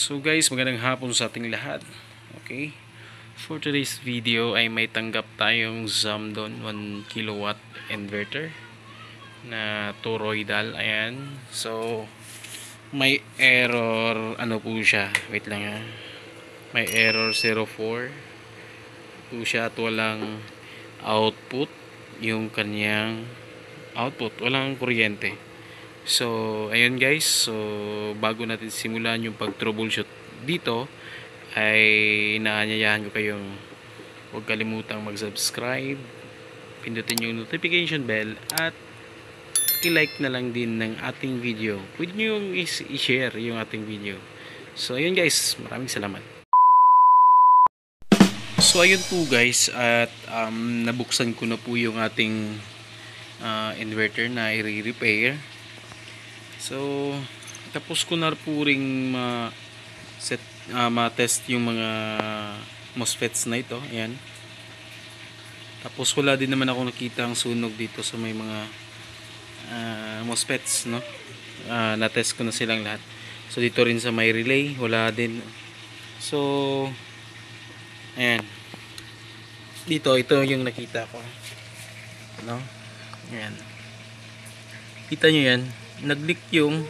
So guys, magandang hapon sa ating lahat. Okay. For today's video ay may tanggap tayong Zamdon 1 kilowatt inverter na toroidal. Ayan. So may error ano po siya. Wait lang ha. May error 04 po siya at walang output yung kanyang output. Walang kuryente. So, ayun guys. So, bago natin simulan yung pag-troubleshoot dito, ay inaanyayahan ko kayong huwag kalimutang mag-subscribe, pindutin yung notification bell, at i-like na lang din ng ating video. Pwede nyo yung i-share yung ating video. So, ayun guys. Maraming salamat. So, ayun po guys. At nabuksan ko na po yung ating inverter na i-repair. So, tapos ko na po ring ma-test yung mga MOSFETs na ito. Ayan. Tapos wala din naman ako nakita ang sunog dito sa may mga MOSFETs, no? Na-test ko na silang lahat. So, dito rin sa may relay, wala din. So, ayan. Dito, ito yung nakita ko. No? Ayan. Kita nyo yan. Nag-leak yung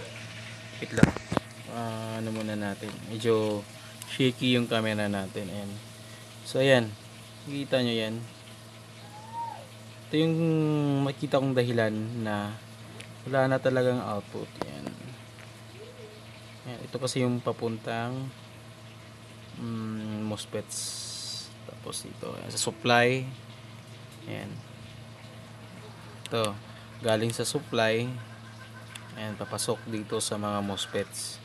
wait lang, ano muna natin, medyo shaky yung camera natin. Ayan. So ayan, kita nyo yan, ito yung makita kong dahilan na wala na talagang output. Ayan. Ayan, ito kasi yung papuntang MOSFETs, tapos dito ayan, sa supply. Ayan, ito galing sa supply. Ayan, papasok dito sa mga MOSFETs.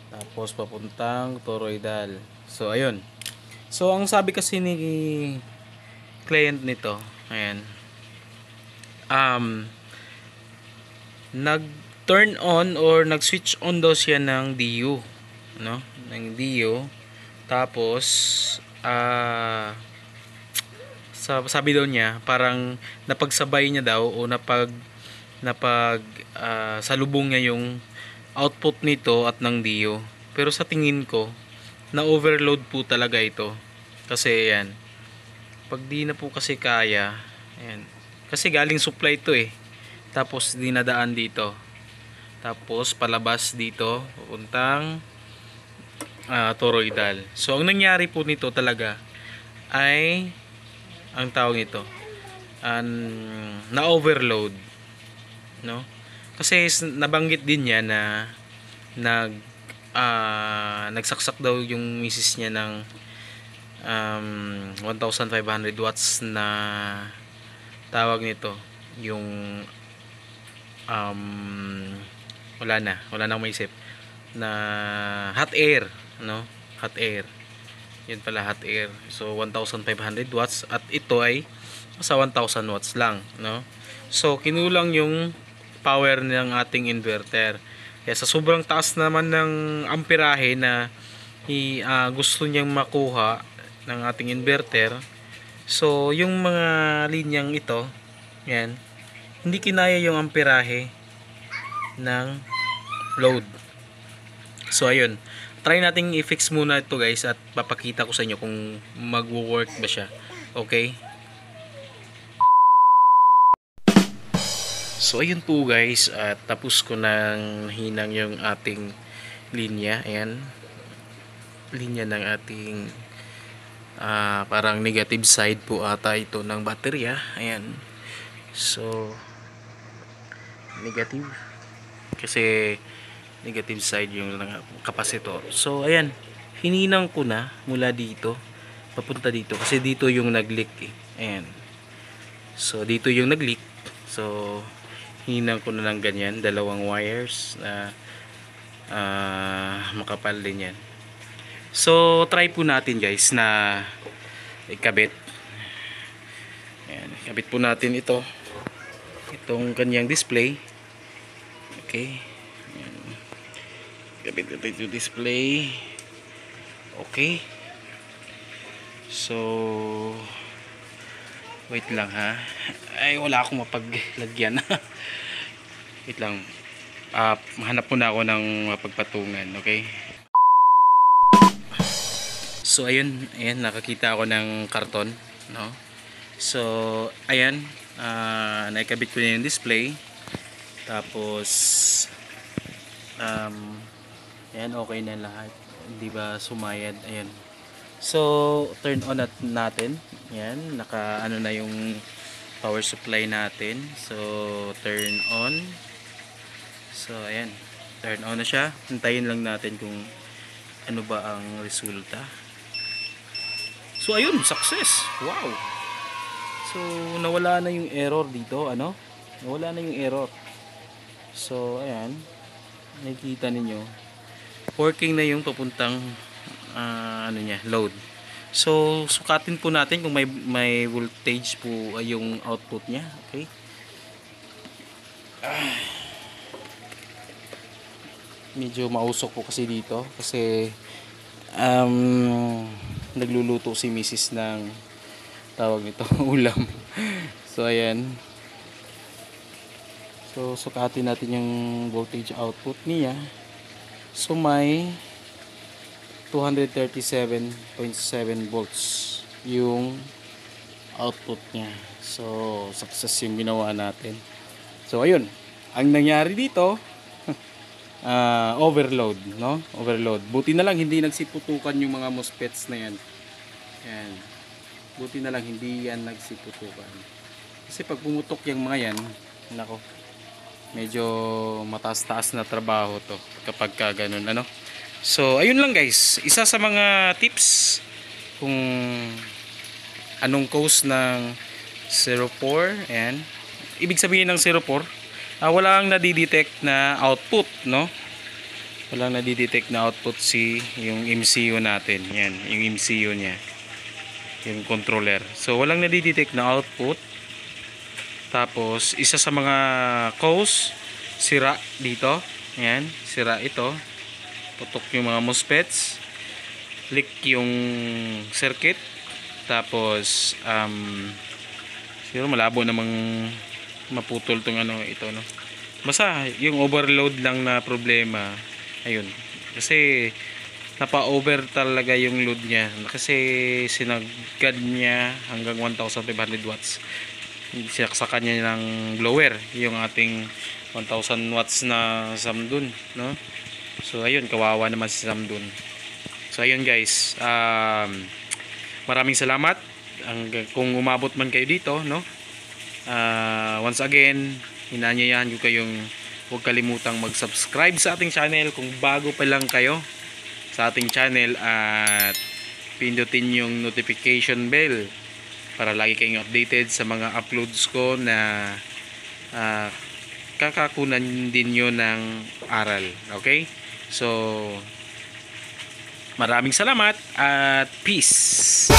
Tapos papuntang toroidal. So, ayun. So, ang sabi kasi ni client nito, ayan, nag-turn on or nag-switch on daw siya ng DU. No? Ng DU. Tapos, sabi daw niya, parang napagsabay niya daw o salubong niya yung output nito at ng DIO. Pero sa tingin ko, na overload po talaga ito. Kasi yan, pag di na po kasi kaya, ayan, kasi galing supply ito eh. Tapos dinadaan dito. Tapos palabas dito, pupuntang toroidal. So ang nangyari po nito talaga ay, ang tawag nito, na overload. No? Kasi nabanggit din niya na nagsaksak daw yung misis niya ng 1,500 watts na tawag nito, yung wala na akong maisip na hot air, no? Hot air. Yun pala, hot air. So 1,500 watts at ito ay sa 1,000 watts lang, no? So kinulang yung power ng ating inverter. Kaya sa sobrang taas naman ng amperahe na gusto niyang makuha ng ating inverter, so yung mga linyang ito, yan, hindi kinaya yung amperahe ng load. So ayun, try nating i-fix muna ito guys at papakita ko sa inyo kung magwo-work ba siya. Okay? So ayun po guys, at tapos ko nang hinang yung ating linya. Ayan, linya ng ating parang negative side po ata ito ng baterya. Ayan, so negative kasi negative side yung kapasitor. So ayan, hininang ko na mula dito papunta dito kasi dito yung nag-leak eh. Ayan, so dito yung nag-leak. So hinang ko na lang ganyan, dalawang wires na makapal din yan. So try po natin guys na ikabit. Ayan, ikabit po natin itong kanyang display. Okay, ayan, ikabit natin yung display. Okay, so wait lang ha. Ay, wala akong mapaglagyan. Wait lang. Hanap muna ako ng mapagpatungan. Okay. So ayun, nakakita ako ng karton, no? So ayan, naikabit ko na yung display. Tapos ayan, okay na lahat. Hindi ba sumayad? Ayan. So turn on natin. Ayan, naka ano na yung power supply natin. So turn on. So ayan, turn on na siya. Hintayin lang natin kung ano ba ang resulta. So ayun, success. Wow. So nawala na yung error dito, ano? Nawala na yung error. So ayan, nakikita ninyo, working na yung papuntang ano niya, load. So sukatin po natin kung may voltage po yung output niya. Okay. Medyo mausok po kasi dito kasi nagluluto si Mrs. ng tawag nito ulam. So ayan. So sukatin natin yung voltage output niya. So may 237.7 volts yung output niya. So success yung ginawa natin. So ayun, ang nangyari dito overload, no? Overload. Buti na lang hindi nagsiputukan yung mga MOSFETs na yan. Yan. Buti na lang hindi yan nagsiputukan. Kasi pag pumutok yung mga yan, nako, medyo mataas-taas na trabaho to kapag ka ganun, ano? So ayun lang guys, isa sa mga tips kung anong cause ng 04. Ayan, ibig sabihin ng 04, walang nadidetect na output, no? Walang nadidetect na output yung MCU natin. Yan, yung MCU nya, yung controller. So walang nadidetect na output. Tapos isa sa mga cause, sira dito. Ayan, sira ito. Putok yung mga MOSFETs, leak yung circuit. Tapos siguro malabo namang maputol tong ano ito, no? Basta yung overload lang na problema. Ayun, kasi napa-over talaga yung load niya kasi sinagad niya hanggang 1500 watts. Sinaksakan niya ng blower yung ating 1000 watts na Samdun, no? So ayun, kawawa naman si Samdun. So ayun guys, maraming salamat kung umabot man kayo dito, no? Once again, hinanyayahan ko kayong huwag kalimutang mag-subscribe sa ating channel kung bago pa lang kayo sa ating channel, at pindutin yung notification bell para lagi kayong updated sa mga uploads ko na kakakunan din nyo ng aral. Okay? So maraming salamat at peace.